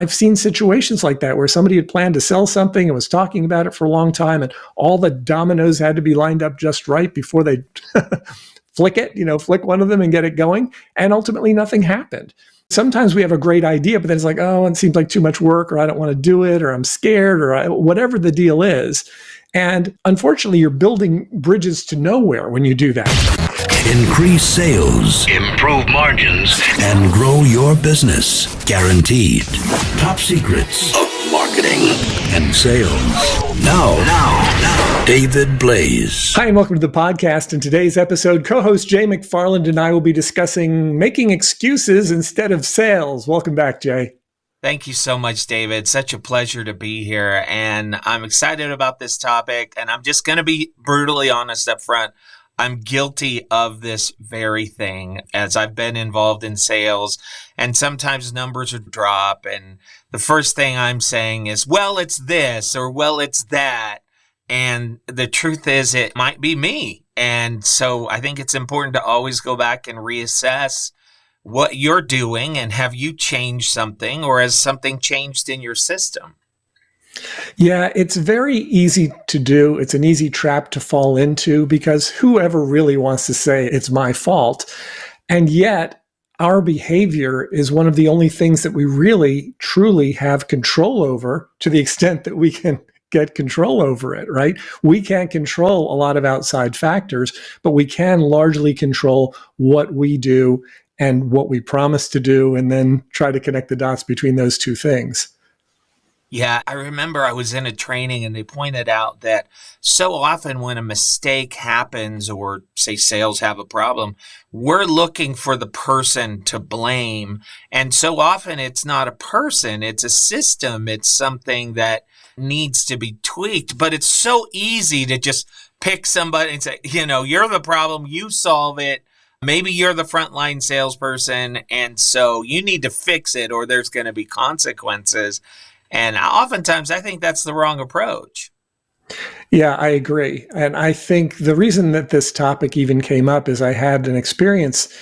I've seen situations like that where somebody had planned to sell something and was talking about it for a long time, and all the dominoes had to be lined up just right before they flick one of them and get it going. And ultimately nothing happened. Sometimes we have a great idea, but then it's like, oh, it seems like too much work, or I don't want to do it, or I'm scared, or whatever the deal is. And unfortunately, you're building bridges to nowhere when you do that. Increase sales, improve margins, and grow your business. Guaranteed. Top secrets of marketing and sales. Now, David Blaze. Hi, and welcome to the podcast. In today's episode, co-host Jay McFarland and I will be discussing making excuses instead of sales. Welcome back, Jay. Thank you so much, David. Such a pleasure to be here. And I'm excited about this topic. And I'm just going to be brutally honest up front. I'm guilty of this very thing as I've been involved in sales, and sometimes numbers would drop. And the first thing I'm saying is, well, it's this, or well, it's that. And the truth is it might be me. And so I think it's important to always go back and reassess what you're doing, and have you changed something, or has something changed in your system? Yeah, it's very easy to do. It's an easy trap to fall into because whoever really wants to say it's my fault? And yet our behavior is one of the only things that we really, truly have control over, to the extent that we can get control over it, right? We can't control a lot of outside factors, but we can largely control what we do and what we promise to do, and then try to connect the dots between those two things. Yeah, I remember I was in a training and they pointed out that so often when a mistake happens, or say sales have a problem, we're looking for the person to blame. And so often it's not a person, it's a system. It's something that needs to be tweaked. But it's so easy to just pick somebody and say, you're the problem, you solve it. Maybe you're the frontline salesperson, and so you need to fix it, or there's going to be consequences. And oftentimes, I think that's the wrong approach. Yeah, I agree. And I think the reason that this topic even came up is I had an experience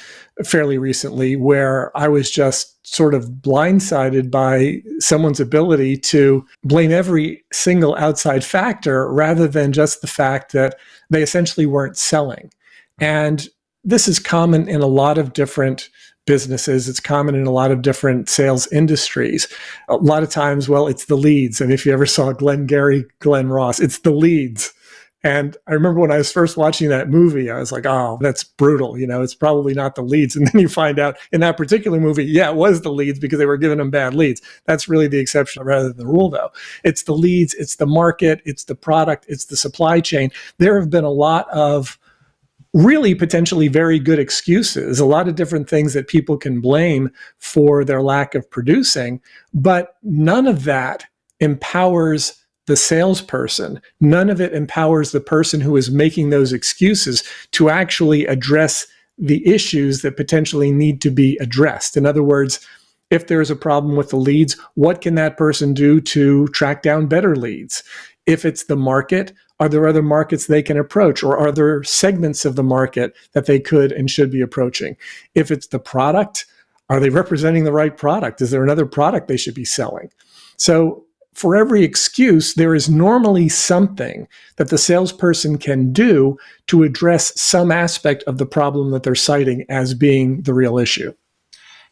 fairly recently where I was just sort of blindsided by someone's ability to blame every single outside factor rather than just the fact that they essentially weren't selling. And this is common in a lot of different businesses. It's common in a lot of different sales industries. A lot of times, well, it's the leads. And if you ever saw Glenn Ross, it's the leads. And I remember when I was first watching that movie, I was like, oh, that's brutal. It's probably not the leads. And then you find out in that particular movie, yeah, it was the leads because they were giving them bad leads. That's really the exception rather than the rule, though. It's the leads, it's the market, it's the product, it's the supply chain. There have been a lot of really potentially very good excuses, a lot of different things that people can blame for their lack of producing, but none of that empowers the salesperson. None of it empowers the person who is making those excuses to actually address the issues that potentially need to be addressed. In other words, if there's a problem with the leads, what can that person do to track down better leads? If it's the market, are there other markets they can approach, or are there segments of the market that they could and should be approaching? If it's the product, are they representing the right product? Is there another product they should be selling? So for every excuse, there is normally something that the salesperson can do to address some aspect of the problem that they're citing as being the real issue.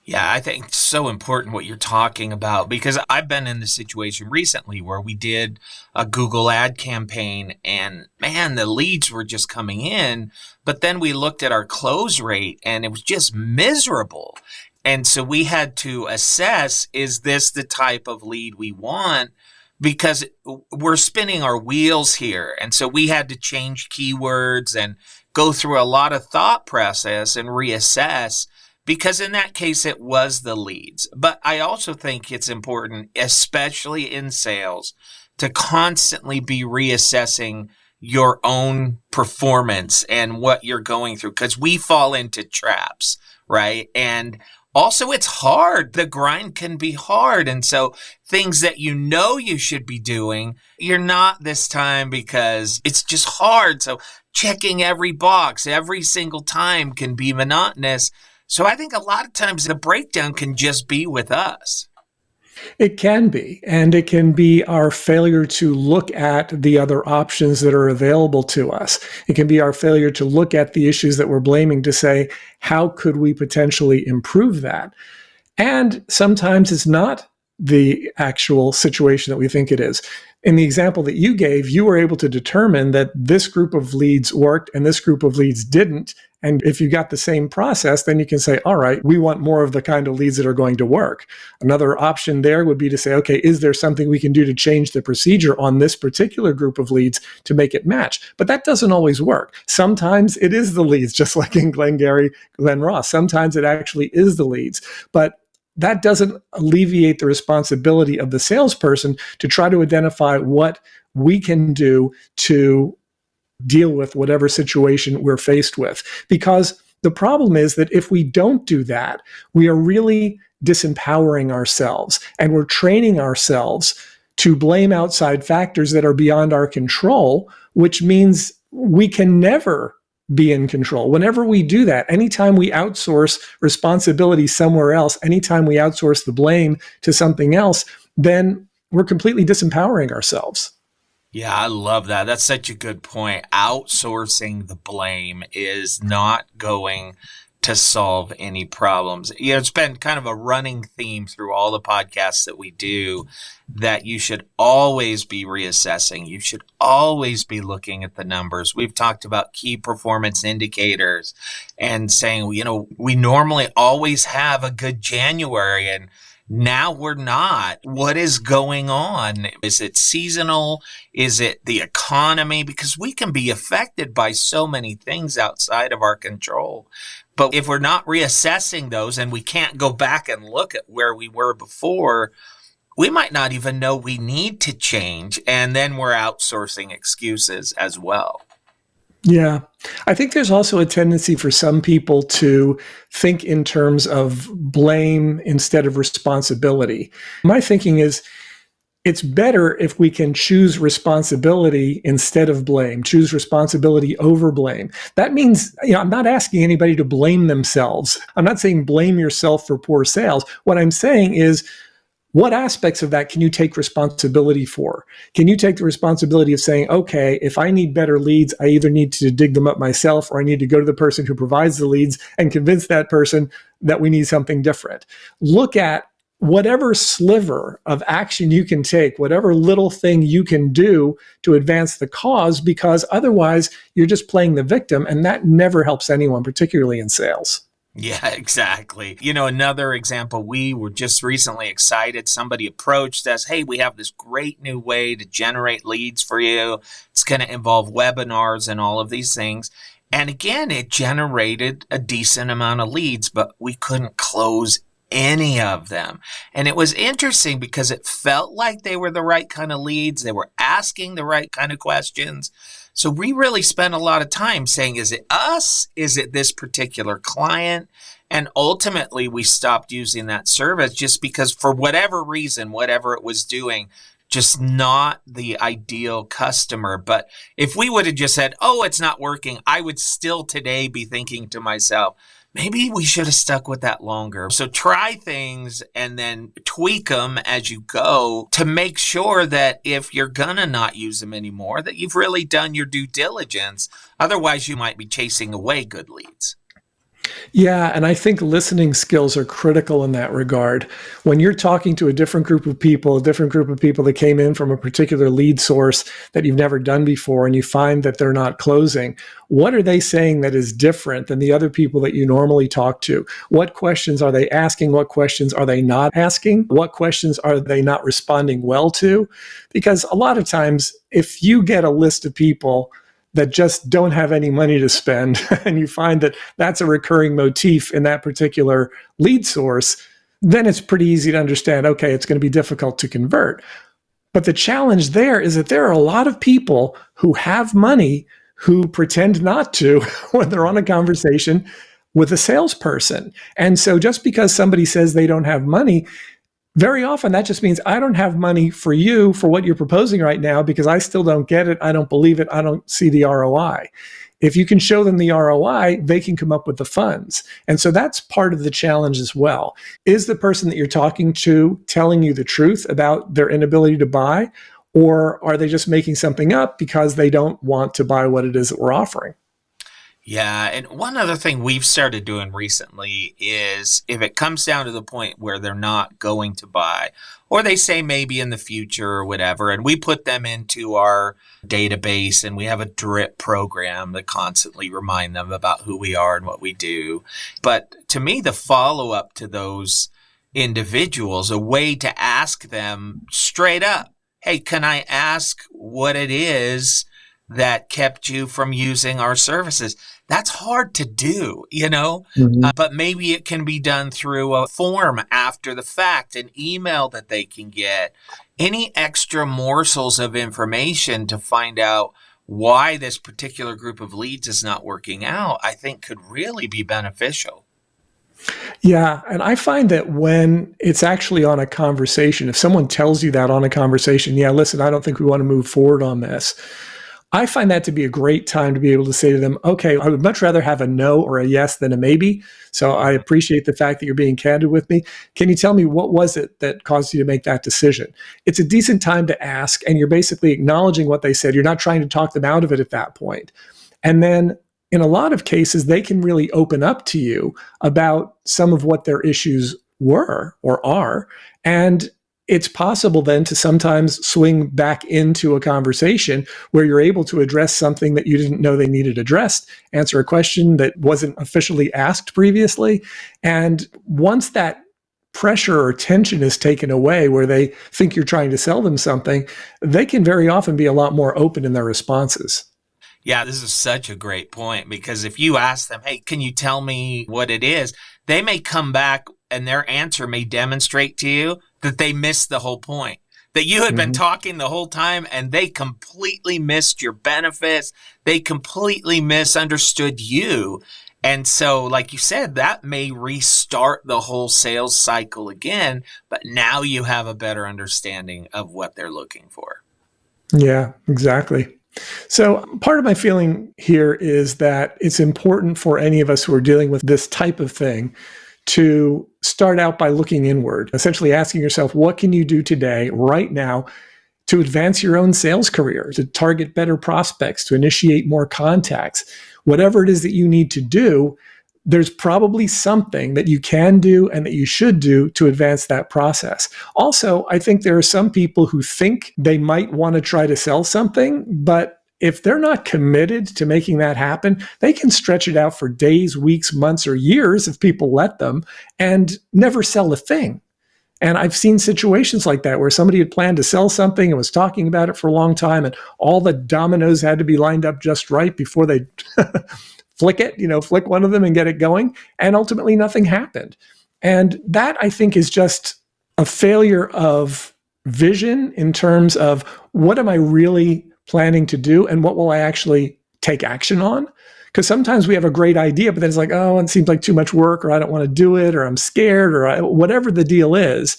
Yeah, I think it's so important what you're talking about, because I've been in this situation recently where we did a Google ad campaign and man, the leads were just coming in, but then we looked at our close rate and it was just miserable. And so we had to assess, is this the type of lead we want? Because we're spinning our wheels here. And so we had to change keywords and go through a lot of thought process and reassess. Because in that case, it was the leads. But I also think it's important, especially in sales, to constantly be reassessing your own performance and what you're going through, because we fall into traps, right? And also, it's hard. The grind can be hard. And so things that you should be doing, you're not this time because it's just hard. So checking every box every single time can be monotonous. So I think a lot of times the breakdown can just be with us. It can be, and it can be our failure to look at the other options that are available to us. It can be our failure to look at the issues that we're blaming to say, how could we potentially improve that? And sometimes it's not the actual situation that we think it is. In the example that you gave, you were able to determine that this group of leads worked and this group of leads didn't. And if you got the same process, then you can say, all right, we want more of the kind of leads that are going to work. Another option there would be to say, okay, is there something we can do to change the procedure on this particular group of leads to make it match? But that doesn't always work. Sometimes it is the leads, just like in Glengarry, Glen Ross. Sometimes it actually is the leads. But that doesn't alleviate the responsibility of the salesperson to try to identify what we can do to deal with whatever situation we're faced with. Because the problem is that if we don't do that, we are really disempowering ourselves and we're training ourselves to blame outside factors that are beyond our control, which means we can never be in control. Whenever we do that, anytime we outsource responsibility somewhere else, anytime we outsource the blame to something else, then we're completely disempowering ourselves. Yeah, I love that. That's such a good point. Outsourcing the blame is not going to solve any problems. You know, it's been kind of a running theme through all the podcasts that we do that you should always be reassessing. You should always be looking at the numbers. We've talked about key performance indicators and saying, you know, we normally always have a good January and now we're not. What is going on? Is it seasonal? Is it the economy? Because we can be affected by so many things outside of our control. But if we're not reassessing those and we can't go back and look at where we were before, we might not even know we need to change. And then we're outsourcing excuses as well. Yeah. I think there's also a tendency for some people to think in terms of blame instead of responsibility. My thinking is it's better if we can choose responsibility instead of blame, choose responsibility over blame. That means, I'm not asking anybody to blame themselves. I'm not saying blame yourself for poor sales. What I'm saying is, what aspects of that can you take responsibility for? Can you take the responsibility of saying, okay, if I need better leads, I either need to dig them up myself or I need to go to the person who provides the leads and convince that person that we need something different. Look at whatever sliver of action you can take, whatever little thing you can do to advance the cause, because otherwise you're just playing the victim, and that never helps anyone, particularly in sales. Yeah, exactly. You know, another example, we were just recently excited. Somebody approached us. Hey, we have this great new way to generate leads for you. It's going to involve webinars and all of these things. And again, it generated a decent amount of leads, but we couldn't close any of them. And it was interesting because it felt like they were the right kind of leads. They were asking the right kind of questions. So we really spent a lot of time saying, is it us? Is it this particular client? And ultimately, we stopped using that service just because for whatever reason, whatever it was doing, just not the ideal customer. But if we would have just said, oh, it's not working, I would still today be thinking to myself, maybe we should have stuck with that longer. So try things and then tweak them as you go to make sure that if you're going to not use them anymore, that you've really done your due diligence. Otherwise, you might be chasing away good leads. Yeah, and I think listening skills are critical in that regard. When you're talking to a different group of people that came in from a particular lead source that you've never done before, and you find that they're not closing, what are they saying that is different than the other people that you normally talk to? What questions are they asking? What questions are they not asking? What questions are they not responding well to? Because a lot of times, if you get a list of people that just don't have any money to spend, and you find that that's a recurring motif in that particular lead source, then it's pretty easy to understand, okay, it's going to be difficult to convert. But the challenge there is that there are a lot of people who have money who pretend not to when they're on a conversation with a salesperson. And so just because somebody says they don't have money, very often that just means I don't have money for you for what you're proposing right now because I still don't get it. I don't believe it. I don't see the ROI. If you can show them the ROI, they can come up with the funds. And so that's part of the challenge as well. Is the person that you're talking to telling you the truth about their inability to buy? Or are they just making something up because they don't want to buy what it is that we're offering? Yeah, and one other thing we've started doing recently is if it comes down to the point where they're not going to buy, or they say maybe in the future or whatever, and we put them into our database and we have a drip program that constantly remind them about who we are and what we do. But to me, the follow up to those individuals, a way to ask them straight up, hey, can I ask what it is that kept you from using our services? That's hard to do, but maybe it can be done through a form after the fact, an email that they can get, any extra morsels of information to find out why this particular group of leads is not working out, I think could really be beneficial. Yeah. And I find that when it's actually on a conversation, if someone tells you that on a conversation, yeah, listen, I don't think we want to move forward on this. I find that to be a great time to be able to say to them, okay, I would much rather have a no or a yes than a maybe. So I appreciate the fact that you're being candid with me. Can you tell me what was it that caused you to make that decision? It's a decent time to ask, and you're basically acknowledging what they said. You're not trying to talk them out of it at that point. And then in a lot of cases, they can really open up to you about some of what their issues were or are. And it's possible then to sometimes swing back into a conversation where you're able to address something that you didn't know they needed addressed, answer a question that wasn't officially asked previously. And once that pressure or tension is taken away where they think you're trying to sell them something, they can very often be a lot more open in their responses. Yeah, this is such a great point, because if you ask them, hey, can you tell me what it is? They may come back and their answer may demonstrate to you that they missed the whole point, that you had been talking the whole time and they completely missed your benefits. They completely misunderstood you. And so, like you said, that may restart the whole sales cycle again, but now you have a better understanding of what they're looking for. Yeah, exactly. So part of my feeling here is that it's important for any of us who are dealing with this type of thing to start out by looking inward, essentially asking yourself, what can you do today, right now, to advance your own sales career, to target better prospects, to initiate more contacts? Whatever it is that you need to do, there's probably something that you can do and that you should do to advance that process. Also, I think there are some people who think they might want to try to sell something, but if they're not committed to making that happen, they can stretch it out for days, weeks, months, or years if people let them, and never sell a thing. And I've seen situations like that where somebody had planned to sell something and was talking about it for a long time, and all the dominoes had to be lined up just right before they flick one of them and get it going. And ultimately nothing happened. And that, I think, is just a failure of vision in terms of what am I really planning to do and what will I actually take action on? Because sometimes we have a great idea, but then it's like, oh, it seems like too much work, or I don't want to do it, or I'm scared, or whatever the deal is.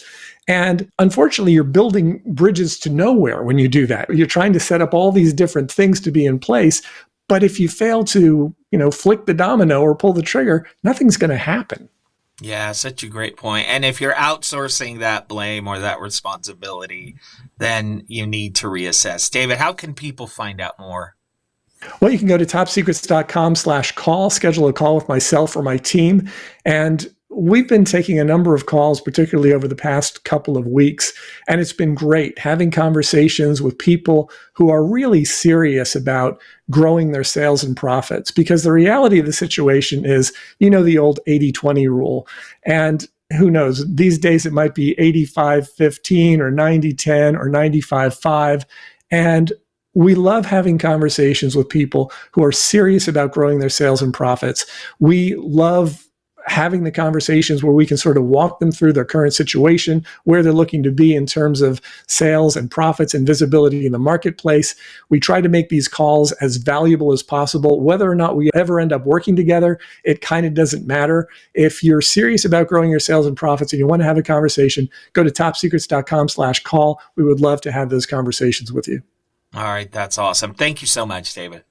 And unfortunately, you're building bridges to nowhere when you do that. You're trying to set up all these different things to be in place. But if you fail to, flick the domino or pull the trigger, nothing's going to happen. Yeah, such a great point. And if you're outsourcing that blame or that responsibility, then you need to reassess. David, how can people find out more? Well, you can go to topsecrets.com/call, schedule a call with myself or my team. And we've been taking a number of calls, particularly over the past couple of weeks, and it's been great having conversations with people who are really serious about growing their sales and profits. Because the reality of the situation is, the old 80-20 rule. And who knows, these days it might be 85-15 or 90-10 or 95-5. And we love having conversations with people who are serious about growing their sales and profits. We love having the conversations where we can sort of walk them through their current situation, where they're looking to be in terms of sales and profits and visibility in the marketplace. We try to make these calls as valuable as possible. Whether or not we ever end up working together, it kind of doesn't matter. If you're serious about growing your sales and profits and you want to have a conversation, go to topsecrets.com/call. We would love to have those conversations with you. All right, that's awesome. Thank you so much, David.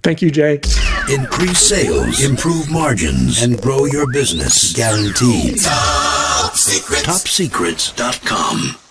Thank you, Jay. Increase sales, improve margins, and grow your business. Guaranteed. Top Secrets. TopSecrets.com.